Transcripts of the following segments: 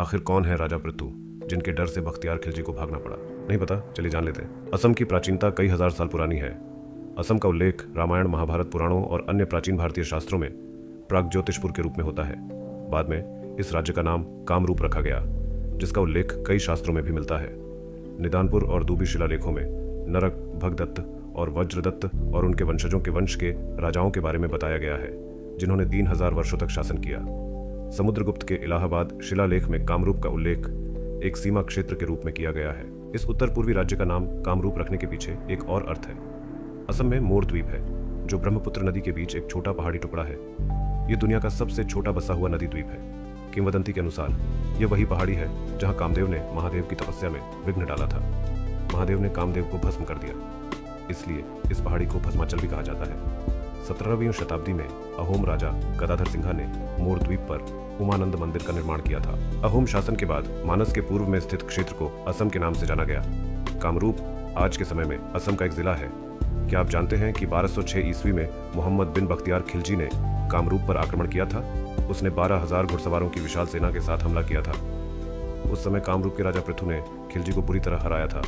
आखिर कौन है राजा पृथु जिनके डर से बख्तियार खिलजी को भागना पड़ा? नहीं पता? चलिए जान लेते हैं। असम की प्राचीनता कई हजार साल पुरानी है। असम का उल्लेख रामायण, महाभारत, पुराणों और अन्य प्राचीन भारतीय शास्त्रों में प्रागज्योतिषपुर के रूप में होता है। बाद में इस राज्य का नाम कामरूप रखा गया, जिसका उल्लेख कई शास्त्रों में भी मिलता है। निदानपुर और दूबी शिलालेखों में नरक, भगदत्त और वज्रदत्त और उनके वंशजों के वंश के राजाओं के बारे में बताया गया है, जिन्होंने 3000 वर्षों तक शासन किया। समुद्रगुप्त के इलाहाबाद शिलालेख में कामरूप का उल्लेख एक सीमा क्षेत्र के रूप में किया गया है। इस उत्तर पूर्वी राज्य का नाम कामरूप रखने के पीछे एक और अर्थ है। असम में मोर द्वीप है, जो ब्रह्मपुत्र नदी के बीच एक छोटा पहाड़ी टुकड़ा है। यह दुनिया का सबसे छोटा बसा हुआ नदी द्वीप है। किंवदंती के अनुसार यह वही पहाड़ी है जहां कामदेव ने महादेव की तपस्या में विघ्न डाला था। महादेव ने कामदेव को भस्म कर दिया, इसलिए इस पहाड़ी को भस्माचल भी कहा जाता है। 17वीं शताब्दी में अहोम राजा गदाधर सिंघा ने मोर द्वीप पर उमानंद मंदिर का निर्माण किया था। अहोम शासन के बाद मानस के पूर्व में स्थित क्षेत्र को असम के नाम से जाना गया। कामरूप आज के समय में असम का एक जिला है। क्या आप जानते हैं कि 1206 ईस्वी में मोहम्मद बिन बख्तियार खिलजी ने कामरूप पर आक्रमण किया था? उसने 12,000 घुड़सवारों की विशाल सेना के साथ हमला किया था। उस समय कामरूप के राजा पृथु ने खिलजी को बुरी तरह हराया था।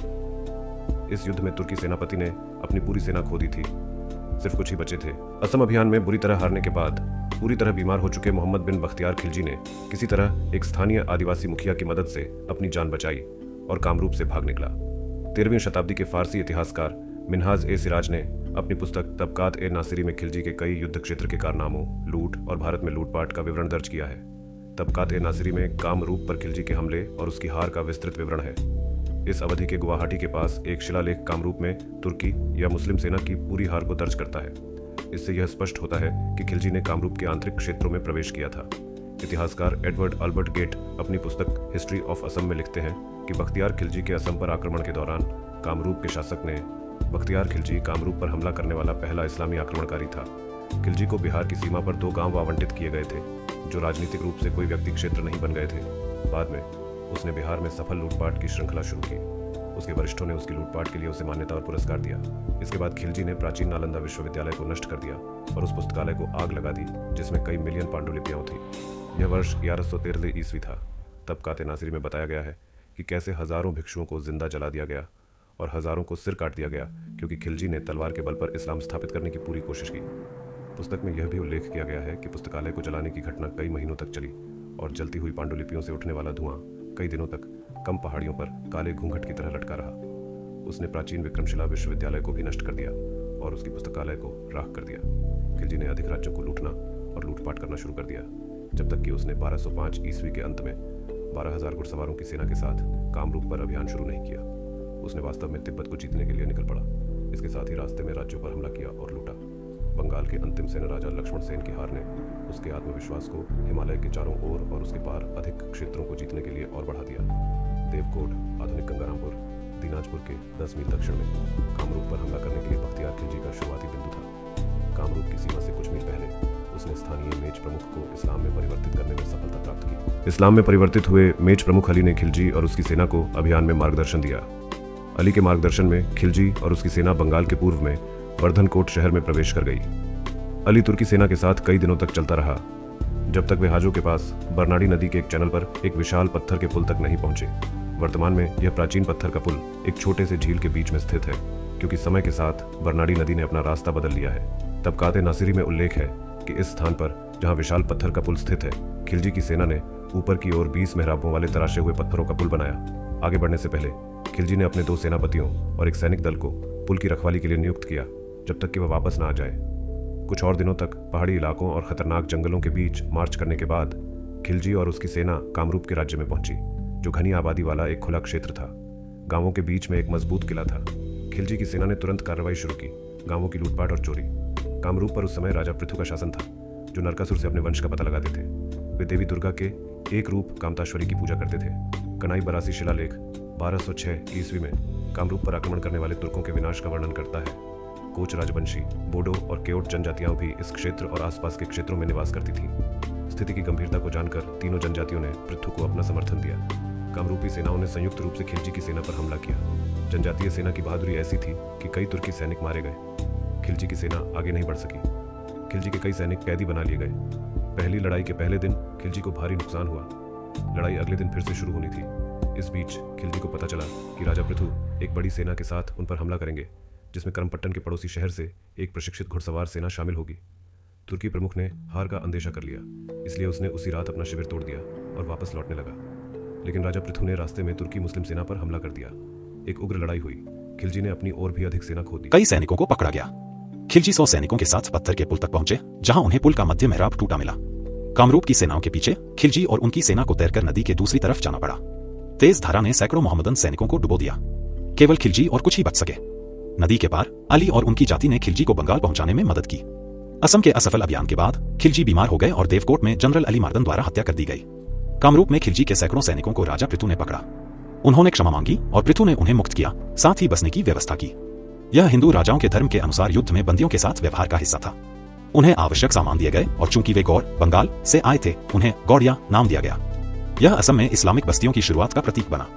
इस युद्ध में तुर्की सेनापति ने अपनी पूरी सेना खो दी थी, सिर्फ कुछ ही बचे थे। असम अभियान में बुरी तरह हारने के बाद पूरी तरह बीमार हो चुके मोहम्मद बिन बख्तियार खिलजी ने किसी तरह एक स्थानीय आदिवासी मुखिया की मदद से अपनी जान बचाई और कामरूप से भाग निकला। 13वीं शताब्दी के फारसी इतिहासकार मिन्हाज ए सिराज ने अपनी पुस्तक तबकात ए नासिरी में खिलजी के कई युद्ध क्षेत्र के कारनामों, लूट और भारत में लूटपाट का विवरण दर्ज किया है। तबकात ए नासिरी में कामरूप पर खिलजी के हमले और उसकी हार का विस्तृत विवरण है। इस अवधि के गुवाहाटी के पास एक शिलालेख कामरूप में तुर्की या मुस्लिम सेना की पूरी हार को दर्ज करता है। इससे यह स्पष्ट होता है कि खिलजी ने कामरूप के आंतरिक क्षेत्रों में प्रवेश किया था। इतिहासकार एडवर्ड अल्बर्ट गेट अपनी पुस्तक हिस्ट्री ऑफ असम में लिखते हैं कि बख्तियार खिलजी के असम पर आक्रमण के दौरान कामरूप के शासक ने बख्तियार खिलजी कामरूप पर हमला करने वाला पहला इस्लामी आक्रमणकारी था। खिलजी को बिहार की सीमा पर 2 गांव आवंटित किए गए थे, जो राजनीतिक रूप से कोई व्यक्ति क्षेत्र नहीं बन गए थे। बाद में उसने बिहार में सफल लूटपाट की श्रृंखला शुरू की। उसके वरिष्ठों ने उसकी लूटपाट के लिए उसे मान्यता और पुरस्कार दिया। इसके बाद खिलजी ने प्राचीन नालंदा विश्वविद्यालय को नष्ट कर दिया और उस पुस्तकालय को आग लगा दी, जिसमें कई मिलियन पांडुलिपियां थी। यह वर्ष 1113 ईस्वी था। तबकात नासिरी में बताया गया है कि कैसे हजारों भिक्षुओं को जिंदा जला दिया गया और हजारों को सिर काट दिया गया, क्योंकि खिलजी ने तलवार के बल पर इस्लाम स्थापित करने की पूरी कोशिश की। पुस्तक में यह भी उल्लेख किया गया है कि पुस्तकालय को जलाने की घटना कई महीनों तक चली और जलती हुई पांडुलिपियों से उठने वाला धुआं कई दिनों तक कम पहाड़ियों पर काले घूंघट की तरह लटका रहा। उसने प्राचीन विक्रमशिला विश्वविद्यालय को भी नष्ट कर दिया और उसकी पुस्तकालय को राख कर दिया। खिलजी ने अधिक राज्यों को लूटना और लूटपाट करना शुरू कर दिया, जब तक कि उसने 1205 ईस्वी के अंत में 12,000 घुड़सवारों की सेना के साथ कामरूप पर अभियान शुरू नहीं किया। उसने वास्तव में तिब्बत को जीतने के लिए निकल पड़ा। इसके साथ ही रास्ते में राज्यों पर हमला किया और लूटा। बंगाल के अंतिम सेना राजा लक्ष्मण सेन की हार ने उसके आत्मविश्वास को हिमालय के चारों ओर और उसके पार अधिक क्षेत्रों को जीतने के लिए और बढ़ा दिया। देवकोट, आधुनिक गंगारामपुर, दिनाजपुर के 10 मील दक्षिण में कामरूप पर हमला करने के लिए बख्तियार खिलजी का शुरुआती बिंदु था। कामरूप की सीमा से कुछ मील पहले उसने स्थानीय मेज प्रमुख को इस्लाम में परिवर्तित करने में सफलता प्राप्त की। इस्लाम में परिवर्तित हुए मेज प्रमुख अली ने खिलजी और उसकी सेना को अभियान में मार्गदर्शन दिया। अली के मार्गदर्शन में खिलजी और उसकी सेना बंगाल के पूर्व में वर्धनकोट शहर में प्रवेश कर गई। अली तुर्की सेना के साथ कई दिनों तक चलता रहा, जब तक वे हाजो के पास बरनाड़ी नदी के एक चैनल पर एक विशाल पत्थर के पुल तक नहीं पहुंचे। वर्तमान में यह प्राचीन पत्थर का पुल एक छोटे से झील के बीच में स्थित है, क्योंकि समय के साथ बरनाड़ी नदी ने अपना रास्ता बदल लिया है। तबकात नासिरी में उल्लेख है कि इस स्थान पर जहां विशाल पत्थर का पुल स्थित है, खिलजी की सेना ने ऊपर की ओर 20 मेहराबों वाले तराशे हुए पत्थरों का पुल बनाया। आगे बढ़ने से पहले खिलजी ने अपने 2 सेनापतियों और एक सैनिक दल को पुल की रखवाली के लिए नियुक्त किया, जब तक कि वह वापस न आ जाए। कुछ और दिनों तक पहाड़ी इलाकों और खतरनाक जंगलों के बीच मार्च करने के बाद खिलजी और उसकी सेना कामरूप के राज्य में पहुंची, जो घनी आबादी वाला एक खुला क्षेत्र था। गांवों के बीच में एक मजबूत किला था। खिलजी की सेना ने तुरंत कार्रवाई शुरू की, गांवों की लूटपाट और चोरी। कामरूप पर उस समय राजा पृथु का शासन था, जो नरकासुर से अपने वंश का पता लगाते थे। वे देवी दुर्गा के एक रूप कामताश्वरी की पूजा करते थे। कनाई बरासी शिलालेख 1206 ईस्वी में कामरूप पर आक्रमण करने वाले तुर्कों के विनाश का वर्णन करता है। कोच राजवंशी, बोडो और केओट जनजातियां भी इस क्षेत्र और आसपास के क्षेत्रों में निवास करती थीं। स्थिति की गंभीरता को जानकर तीनों जनजातियों ने पृथु को अपना समर्थन दिया। कामरूपी सेनाओं ने संयुक्त रूप से खिलजी की सेना पर हमला किया। जनजातीय सेना की बहादुरी ऐसी थी कि कई तुर्की सैनिक मारे गए। खिलजी की सेना आगे नहीं बढ़ सकी। खिलजी के कई सैनिक कैदी बना लिए गए। पहली लड़ाई के पहले दिन खिलजी को भारी नुकसान हुआ। लड़ाई अगले दिन फिर से शुरू होनी थी। इस बीच खिलजी को पता चला कि राजा पृथु एक बड़ी सेना के साथ उन पर हमला करेंगे, जिसमें करमपट्टन के पड़ोसी शहर से एक प्रशिक्षित घुड़सवार सेना शामिल होगी। तुर्की प्रमुख ने हार का अंदेशा कर लिया, इसलिए उसने उसी रात अपना शिविर तोड़ दिया और वापस लौटने लगा। लेकिन राजा पृथु ने रास्ते में तुर्की मुस्लिम सेना पर हमला कर दिया। एक उग्र लड़ाई हुई। खिलजी ने अपनी और भी अधिक सेना खो दी। कई सैनिकों को पकड़ा गया। खिलजी 100 सैनिकों के साथ पत्थर के पुल तक पहुंचे, जहां उन्हें पुल का मध्य मेहराब टूटा मिला। कामरूप की सेनाओं के पीछे खिलजी और उनकी सेना को तैरकर नदी के दूसरी तरफ जाना पड़ा। तेज धारा ने सैकड़ों मोहम्मदन सैनिकों को डुबो दिया। केवल खिलजी और कुछ ही बच सके। नदी के पार अली और उनकी जाति ने खिलजी को बंगाल पहुंचाने में मदद की। असम के असफल अभियान के बाद खिलजी बीमार हो गए और देवकोट में जनरल अली मार्दन द्वारा हत्या कर दी गई। कामरूप में खिलजी के सैकड़ों सैनिकों को राजा पृथु ने पकड़ा। उन्होंने क्षमा मांगी और पृथु ने उन्हें मुक्त किया, साथ ही बसने की व्यवस्था की। यह हिंदू राजाओं के धर्म के अनुसार युद्ध में बंदियों के साथ व्यवहार का हिस्सा था। उन्हें आवश्यक सामान दिए गए और चूंकि वे गौड़ बंगाल से आए थे, उन्हें गौड़िया नाम दिया गया। यह असम में इस्लामिक बस्तियों की शुरुआत का प्रतीक बना।